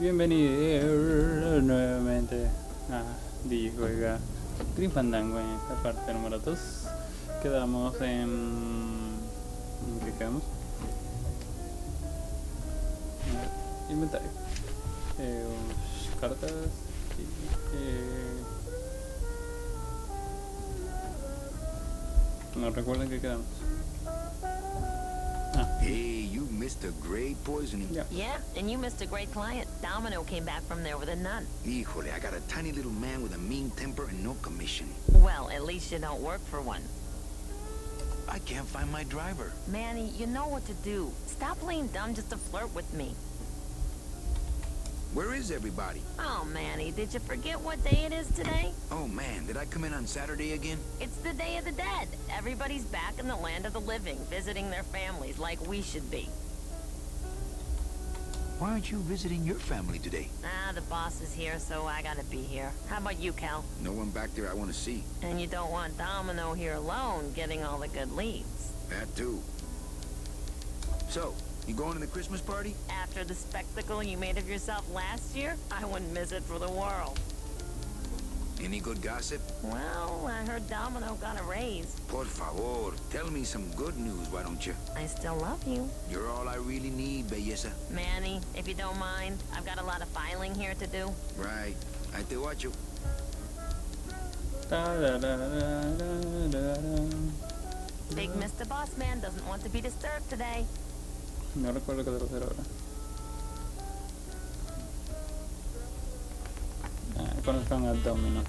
Bienvenido nuevamente a Digi juega Grim Fandango en esta parte número 2. Quedamos en qué quedamos? Inventario. Cartas y, no recuerdo en qué quedamos. Hey, you missed a great poisoning. Yeah, and you missed a great client. Domino came back from there with a nun. Híjole, I got a tiny little man with a mean temper and no commission. Well, at least you don't work for one. I can't find my driver. Manny, you know what to do. Stop playing dumb just to flirt with me. Where is everybody? Oh, Manny, did you forget what day it is today? Oh man, did I come in on Saturday again? It's the Day of the Dead. Everybody's back in the land of the living, visiting their families like we should be. Why aren't you visiting your family today? Ah, the boss is here, so I gotta be here. How about you, Cal? No one back there I want to see. And you don't want Domino here alone, getting all the good leads. That too. So, you going to the Christmas party? After the spectacle you made of yourself last year, I wouldn't miss it for the world. Any good gossip? Well, I heard Domino got a raise. Por favor, tell me some good news, why don't you? I still love you. You're all I really need, belleza. Manny, if you don't mind, I've got a lot of filing here to do. Right. I te watch you. Big Mr. Boss Man doesn't want to be disturbed today. No recuerdo qué debo hacer ahora. Conozcan al Domino,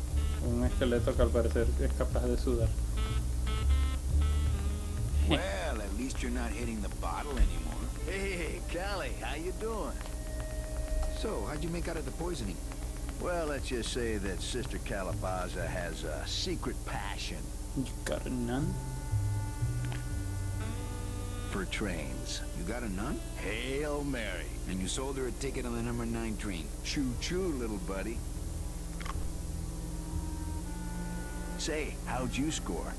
un esqueleto que al parecer es capaz de sudar. Well, at least you're not hitting the bottle anymore. Hey, Callie, how you doing? So, how'd you make out of the poisoning? Well, let's just say that Sister Calabaza has a secret passion You got a nun? for trains. You got a nun? Hail Mary. And you sold her a ticket on the number 9 train. Choo-choo, little buddy. Say, how'd you score?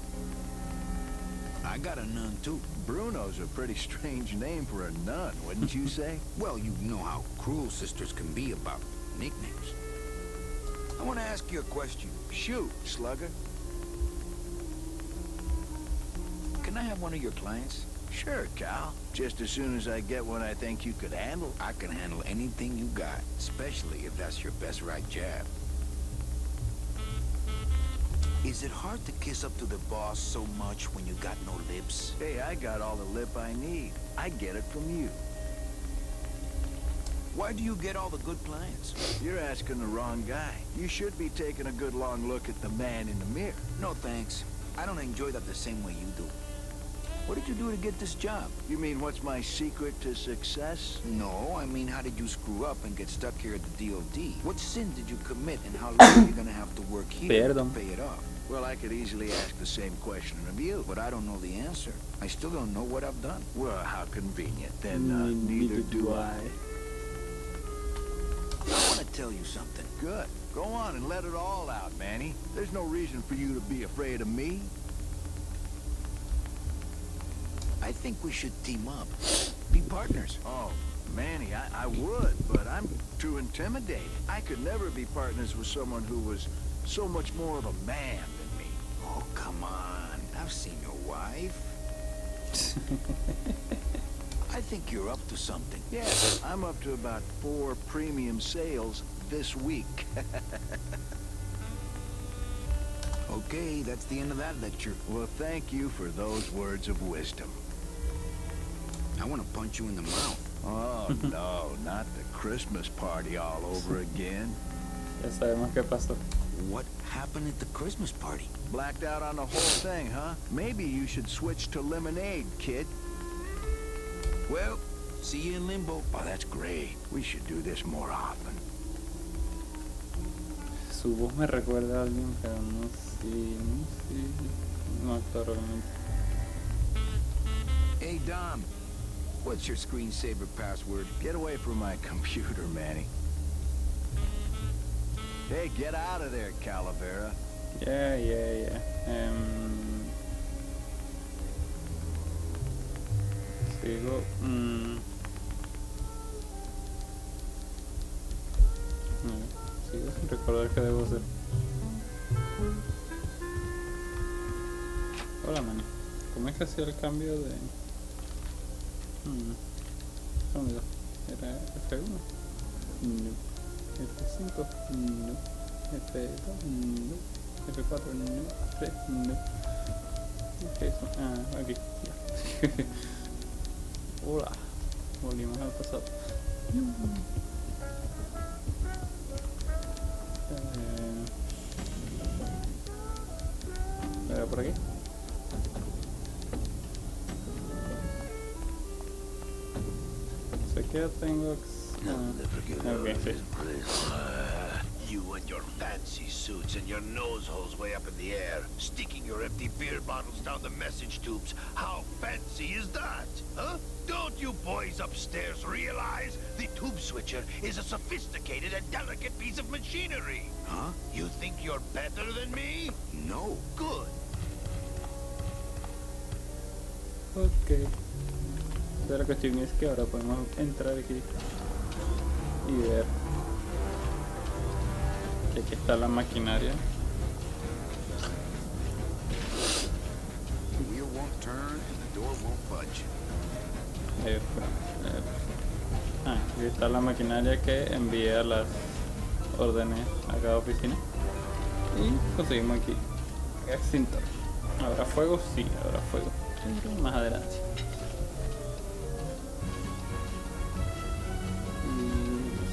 I got a nun too. Bruno's a pretty strange name for a nun, wouldn't you say? Well, you know how cruel sisters can be about nicknames. I want to ask you a question. Shoot, slugger. Can I have one of your clients? Sure, Cal. Just as soon as I get one I think you could handle. I can handle anything you got, especially if that's your best right jab. Is it hard to kiss up to the boss so much when you got no lips? Hey, I got all the lip I need. I get it from you. Why do you get all the good clients? You're asking the wrong guy. You should be taking a good long look at the man in the mirror. No thanks. I don't enjoy that the same way you do. What did you do to get this job? You mean what's my secret to success? No, I mean how did you screw up and get stuck here at the DOD? What sin did you commit and how long are you gonna have to work here to pay it off? Well, I could easily ask the same question of you. But I don't know the answer. I still don't know what I've done. Well, how convenient. Then neither do I. I want to tell you something. Good. Go on and let it all out, Manny. There's no reason for you to be afraid of me. I think we should team up. Be partners. Oh, Manny, I would, but I'm too intimidated. I could never be partners with someone who was so much more of a man than me. Oh, come on. I've seen your wife. I think you're up to something. Yeah, I'm up to about 4 premium sales this week. Okay, that's the end of that lecture. Well, thank you for those words of wisdom. I want to punch you in the mouth. Oh, no, not the Christmas party all over again. Ya sabemos qué pasó. What happened at the Christmas party? Blacked out on the whole thing, huh? Maybe you should switch to lemonade, kid. Well, see you in limbo. Oh, that's great. We should do this more often. Su voz me recuerda a alguien, pero no sé, no actor obviamente. Hey, Dom. What's your screensaver password? Get away from my computer, Manny. Hey, get out of there, Calavera. Yeah. Sigo. ¿Cómo es que hacía el cambio de...? Sonido. ¿Era F1? No. F5? No. F2? No. F4? No. 3? No. ¿Qué es eso? Ah, aquí. Ya. Hola. Volvimos al pasado. ¿Era por aquí? Sé que ya tengo... ok, sí. You and your fancy suits and your nose holes way up in the air, sticking your empty beer bottles down the message tubes. How fancy is that? Huh? Don't you boys upstairs realize the tube switcher is a sophisticated and delicate piece of machinery? Huh? You think you're better than me? No. Good. Ok. Pero la cuestión es que ahora podemos entrar aquí y ver que aquí está la maquinaria. The wheel won't turn and the door won't budge. Aquí está la maquinaria que envía las órdenes a cada oficina. Y conseguimos aquí extintor. ¿Habrá fuego? Sí, habrá fuego. Más adelante.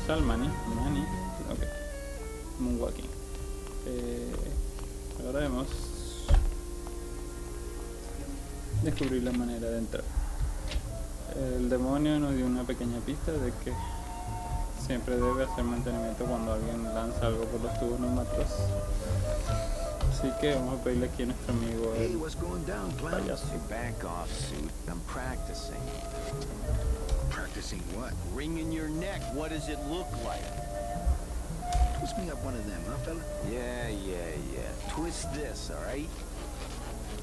Salmani, Mani, ok. Moonwalking. Ahora debemos descubrir la manera de entrar. El demonio nos dio una pequeña pista de que siempre debe hacer mantenimiento cuando alguien lanza algo por los tubos neumáticos. Así que vamos a pedirle aquí a nuestro amigo Hey, what's going down, clown? payaso. Back off, suit. I'm practicing. Practicing what? Wringing your neck. What does it look like? Twist me up one of them, huh, fella? Yeah. Twist this, all right?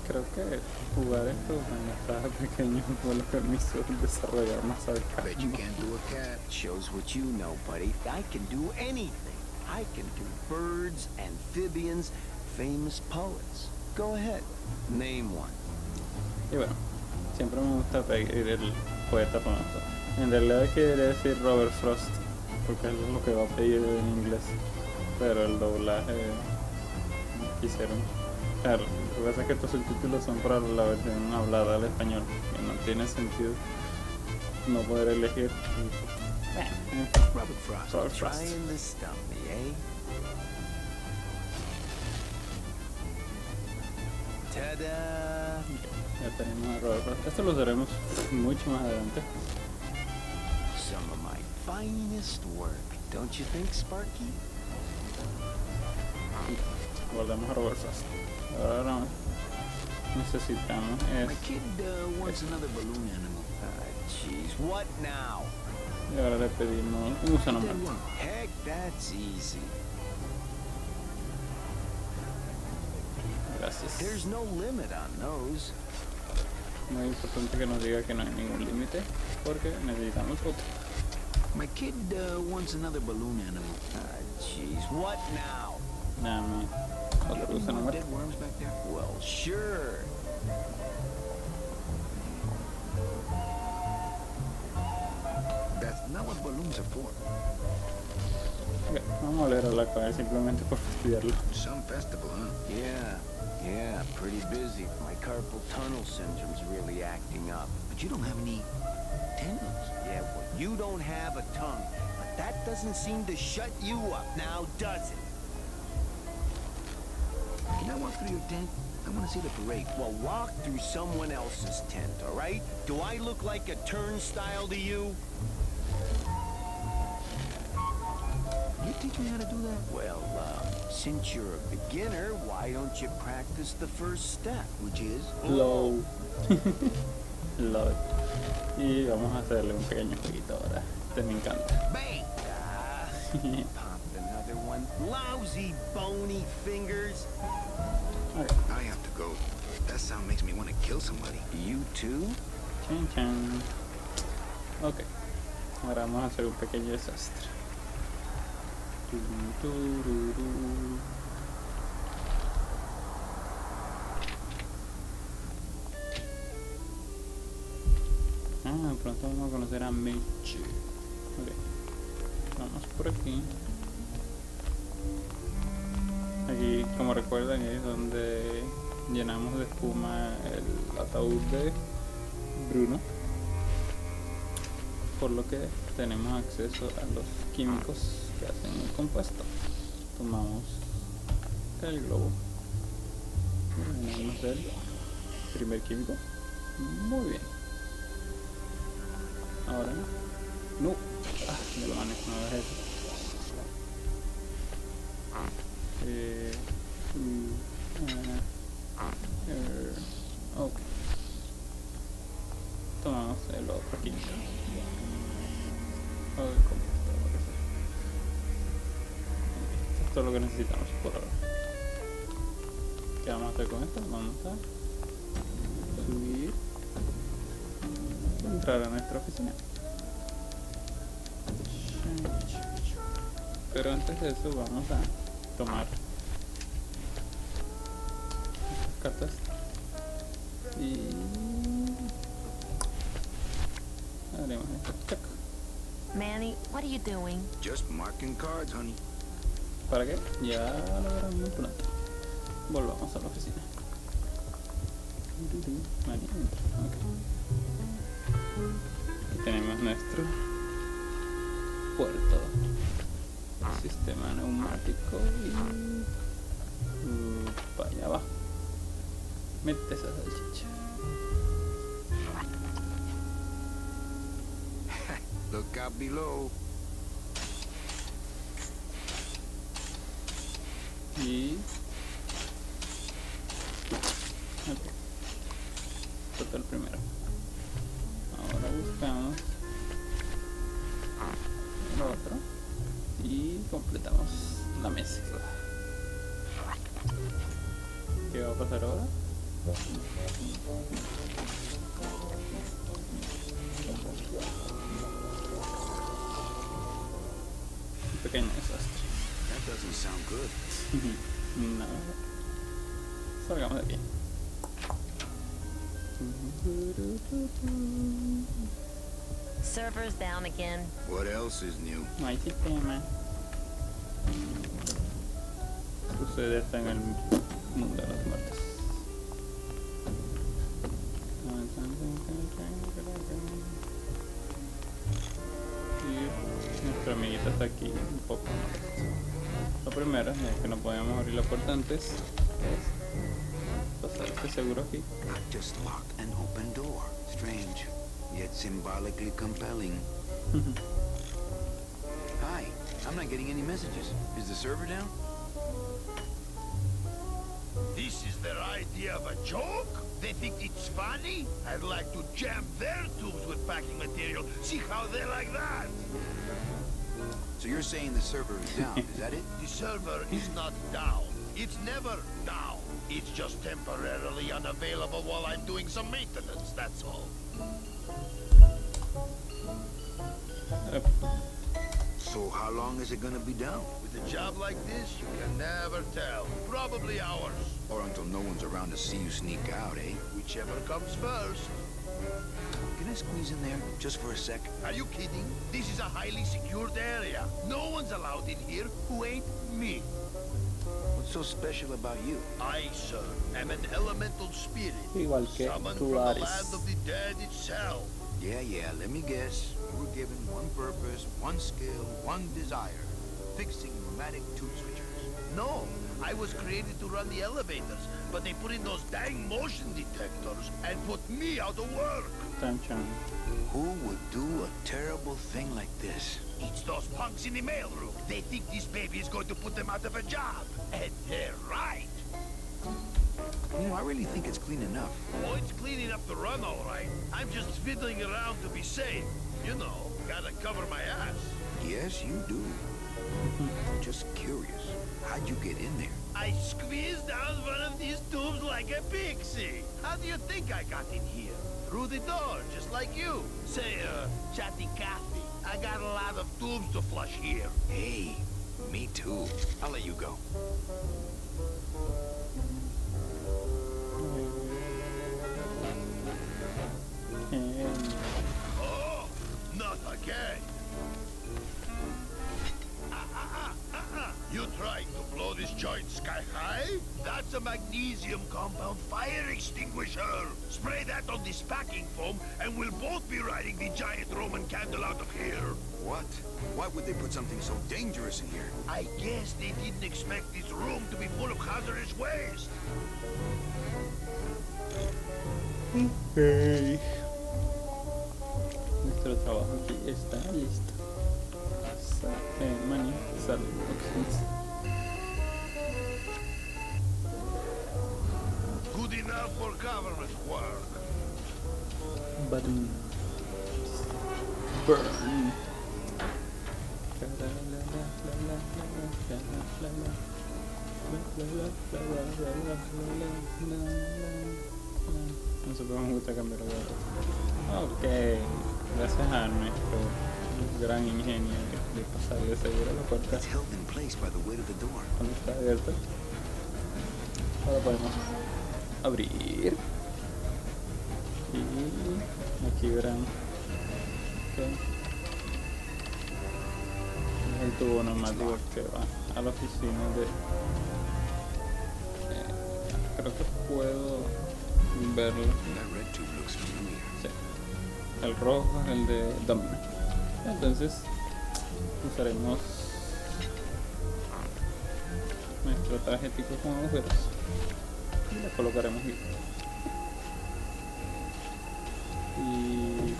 Creo que jugar esto cuando estaba pequeño fue lo que me hizo desarrollar más Bet you sarcasmo. can't do a cat. Shows what you know, buddy. I can do anything. I can do birds, amphibians, famous poets. Go ahead. Name one. Y bueno, siempre me gusta pedir el poeta famoso. En realidad quería decir Robert Frost, porque es lo que va a pedir en inglés, pero el doblaje quisieron. Claro, lo que pasa es que estos subtítulos son para la versión hablada al español, que no tiene sentido no poder elegir. Robert Frost. Robert Frost. Trying to stump me, eh? Ta-da! Ya tenemos a Robert Frost. Esto lo haremos mucho más adelante. Some of my finest work, don't you think, Sparky? Guardamos a Robert Frost. Ahora necesitamos My kid wants another balloon animal. Jeez, what now? y ahora le pedimos un gusano Then muerto. what? Heck, that's easy. Gracias. There's no limit on those. Muy importante que nos diga que no hay ningún límite, porque necesitamos otro. My kid wants another balloon animal. Jeez, what now? Dame Do you otro have any gusano more muerto. dead worms back there? Well, sure. That's not what balloons are for. Ok, vamos a leer a la cabeza simplemente por estudiarlo. Some festival, huh? Yeah, pretty busy. My carpal tunnel syndrome's really acting up. But you don't have any tendons. Yeah, well, you don't have a tongue, but that doesn't seem to shut you up now, does it? Can I walk through your tent? I want to see the parade. Well, walk through someone else's tent, all right? Do I look like a turnstile to you? You teach me how to do that? Well, since you're a beginner, why don't you practice the first step? Which is? Low. Love it. Y vamos a hacerle un pequeño jueguito ahora. Este me encanta. Bang! Popped another one. Lousy, bony fingers. Ok, I have to go. That sound makes me want to kill somebody. You too? chan chan. Ok, ahora vamos a hacer un pequeño desastre. Ah, pronto vamos a conocer a Mitch. Ok. Vamos por aquí. Aquí, como recuerdan, es donde llenamos de espuma el ataúd de Bruno. Por lo que tenemos acceso a los químicos que hacen el compuesto. Tomamos el globo. Llenamos el primer químico. Muy bien. Ahora no. Me lo manejo, no hagas eso. Ok. Tomamos el otro químico. Esto es todo lo que necesitamos por ahora. ¿Qué vamos a hacer con esto? Vamos a subir, entrar a nuestra oficina. Pero antes de eso vamos a tomar estas cartas y haremos esto. Check. Manny, what are you doing? Just marking cards, honey. ¿Para qué? Ya lo verán muy pronto. Volvamos a la oficina. Aquí tenemos nuestro puerto, sistema neumático y para allá abajo. Mete esa salchicha. Look out below. Y ok, total primero. Ahora buscamos el otro y completamos la mezcla. ¿Qué va a pasar ahora? Un pequeño desastre. That doesn't sound good. No. Salgamos de aquí. Server's down again. What else is new? No hay sistema. Sucede hasta en el mundo de los muertos. Y nuestra amiguita está aquí un poco molesto. Lo primero es que no podíamos abrir la puerta antes. Es pasar este seguro aquí. Just locked an open door. Strange, yet symbolically compelling. Hi, I'm not getting any messages. Is the server down? This is their idea of a joke? They think it's funny? I'd like to jam their tubes with packing material. See how they like that? So you're saying the server is down, is that it? The server is not down. It's never down. It's just temporarily unavailable while I'm doing some maintenance, that's all. So how long is it gonna be down? With a job like this, you can never tell. Probably hours. Or until no one's around to see you sneak out, eh? Whichever comes first. Can I squeeze in there just for a sec? Are you kidding? This is a highly secured area. No one's allowed in here who ain't me. What's so special about you? I, sir, am an elemental spirit. Igual que Summoned tú, from the Ares. land of the dead itself. Yeah, let me guess. You were given one purpose, one skill, one desire. Fixing pneumatic tube switchers. No, I was created to run the elevators, but they put in those dang motion detectors and put me out of work. Chan chan. Who would do a terrible thing like this? It's those punks in the mailroom. They think this baby is going to put them out of a job. And they're right. You know, I really think it's clean enough. Oh, it's clean enough to run, all right. I'm just fiddling around to be safe. You know, gotta cover my ass. Yes, you do. Just curious. How'd you get in there? I squeezed down one of these tubes like a pixie. How do you think I got in here? Through the door, just like you. Say, chatty Cathy, I got a lot of tubes to flush here. Hey, me too. I'll let you go. a magnesium compound fire extinguisher. Spray that on this packing foam, and we'll both be riding the giant Roman candle out of here. What? Why would they put something so dangerous in here? I guess they didn't expect this room to be full of hazardous waste. Ok. Nuestro trabajo aquí está listo. Maní, salud. Good enough for government work. Button. Burn. No sé por qué me gusta cambiar de voz. Ok, gracias a nuestro gran ingenio de pasarle seguro a la puerta It's held in place by the weight of the door. cuando está abierta. Ahora podemos abrir. Y aquí verán que es el tubo neumático que va a la oficina de... creo que puedo verlo. That red tube looks familiar. Sí. El rojo es el de Domino. Entonces usaremos nuestro traje tipo con agujeros y lo colocaremos aquí. Y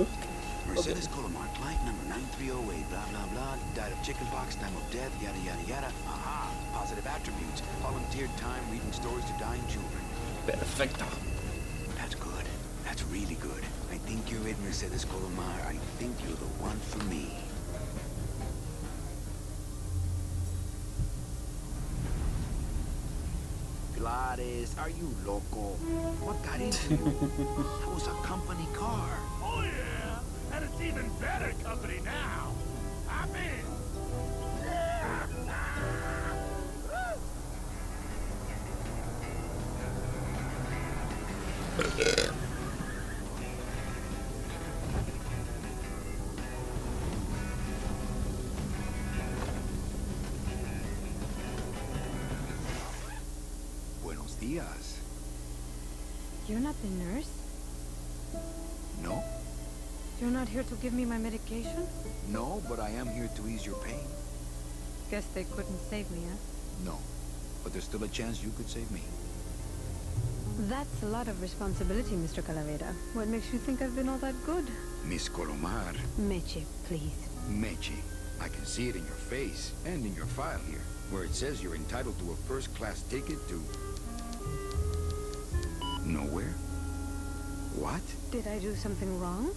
Mercedes Colomar, flight number 9308, blah, blah, blah, died of chickenpox, time of death, yada, yada, yada. Aha, positive attributes, volunteered time reading stories to dying children. perfecto. That's good. That's really good. I think you're it, Mercedes Colomar. I think you're the one for me. Pilates, are you loco? What got into you? That was a company car. Oh yeah, and it's even better company now. I'm in. Buenos dias. You're not the nurse? No? You're not here to give me my medication? No, but I am here to ease your pain. Guess they couldn't save me, huh? No. But there's still a chance you could save me. That's a lot of responsibility, Mr. Calavera. What makes you think I've been all that good? Miss Colomar. Meche, please. Meche. I can see it in your face and in your file here, where it says you're entitled to a first-class ticket to... nowhere? What? Did I do something wrong?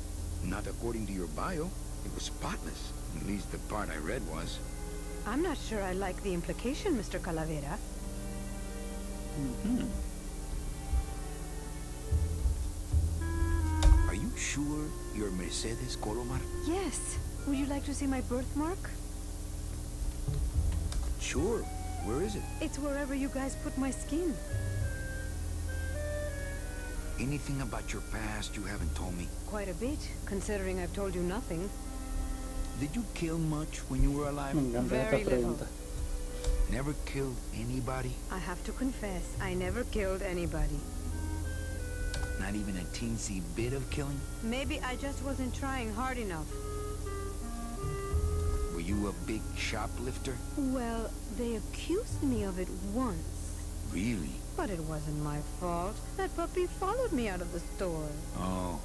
Not according to your bio. It was spotless. At least the part I read was. I'm not sure I like the implication, Mr. Calavera. Are you sure you're Mercedes Colomar? Yes. Would you like to see my birthmark? Sure. Where is it? It's wherever you guys put my skin. Anything about your past you haven't told me? Quite a bit, considering I've told you nothing. Did you kill much when you were alive? Me encanta esta Very little. pregunta. Never killed anybody? I have to confess, I never killed anybody. Not even a teensy bit of killing? Maybe I just wasn't trying hard enough. Were you a big shoplifter? Well, they accused me of it once. Really? But it wasn't my fault. That puppy followed me out of the store. Oh.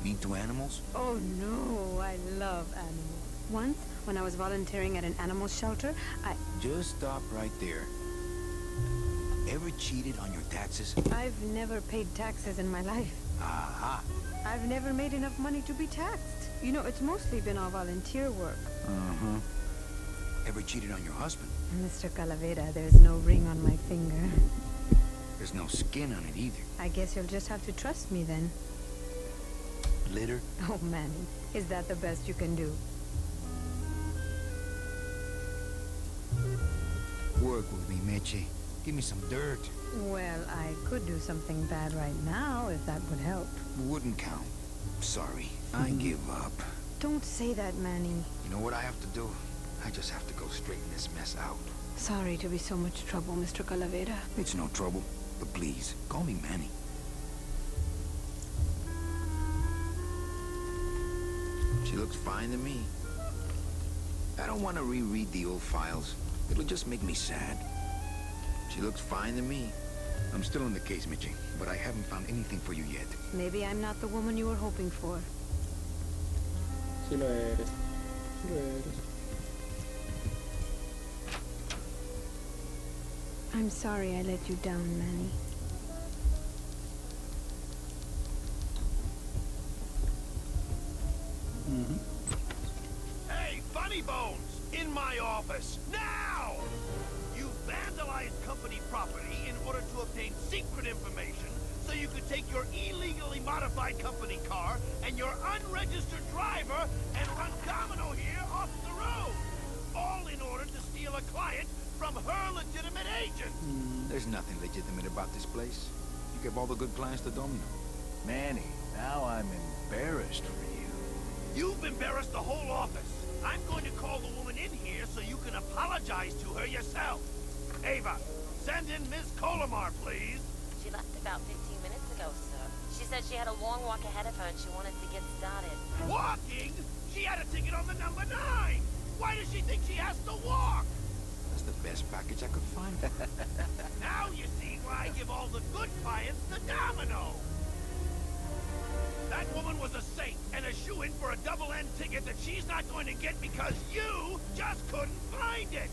Mean to animals? Oh no, I love animals. Once, when I was volunteering at an animal shelter, Just stop right there. Ever cheated on your taxes? I've never paid taxes in my life. Aha. I've never made enough money to be taxed. You know, it's mostly been all volunteer work. Uh-huh. Ever cheated on your husband? Mr. Calavera, there's no ring on my finger. There's no skin on it either. I guess you'll just have to trust me then. Litter? Oh, Manny, is that the best you can do? Work with me, Meche. Give me some dirt. Well, I could do something bad right now, if that would help. Wouldn't count. Sorry. I give up. Don't say that, Manny. You know what I have to do? I just have to go straighten this mess out. Sorry to be so much trouble, Mr. Calavera. It's no trouble, but please, call me Manny. She looks fine to me. I don't want to reread the old files. It'll just make me sad. She looks fine to me. I'm still on the case, Mitchie, but I haven't found anything for you yet. Maybe I'm not the woman you were hoping for. Sí lo eres. Sí lo eres. I'm sorry I let you down, Manny. Hey, Funny Bones! In my office! Now! You vandalized company property in order to obtain secret information so you could take your illegally modified company car and your unregistered driver and run Domino here off the road! All in order to steal a client from her legitimate agent! There's nothing legitimate about this place. You give all the good clients to Domino. Manny, now I'm embarrassed for you. You've embarrassed the whole office. I'm going to call the woman in here so you can apologize to her yourself. Ava, send in Ms. Colomar, please. She left about 15 minutes ago, sir. She said she had a long walk ahead of her and she wanted to get started. Walking? She had a ticket on the number 9. Why does she think she has to walk? That's the best package I could find. Now you see why I give all the good clients the Domino. That woman was a saint and a shoo-in for a double-end ticket that she's not going to get because you just couldn't find it.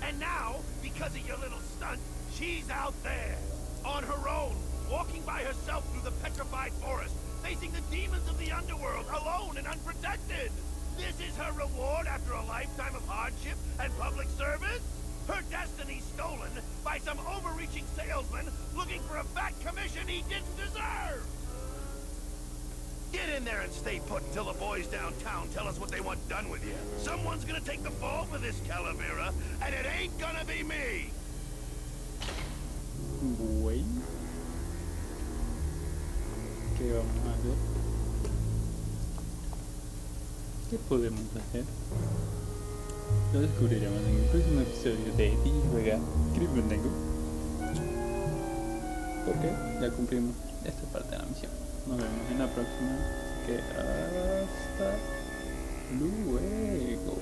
And now, because of your little stunt, she's out there, on her own, walking by herself through the petrified forest, facing the demons of the underworld, alone and unprotected. This is her reward after a lifetime of hardship and public service? Her destiny stolen by some overreaching salesman looking for a fat commission he didn't deserve! Get in there and stay put until the boys downtown tell us what they want done with you. Someone's gonna take the fall for this, Calavera, and it ain't gonna be me! Bueno. ¿Qué vamos a hacer? ¿Qué podemos hacer? Lo descubriremos en el próximo episodio de Digi juega Grim Fandango. Porque ya cumplimos esta parte de la misión. Nos vemos en la próxima. Así que hasta luego.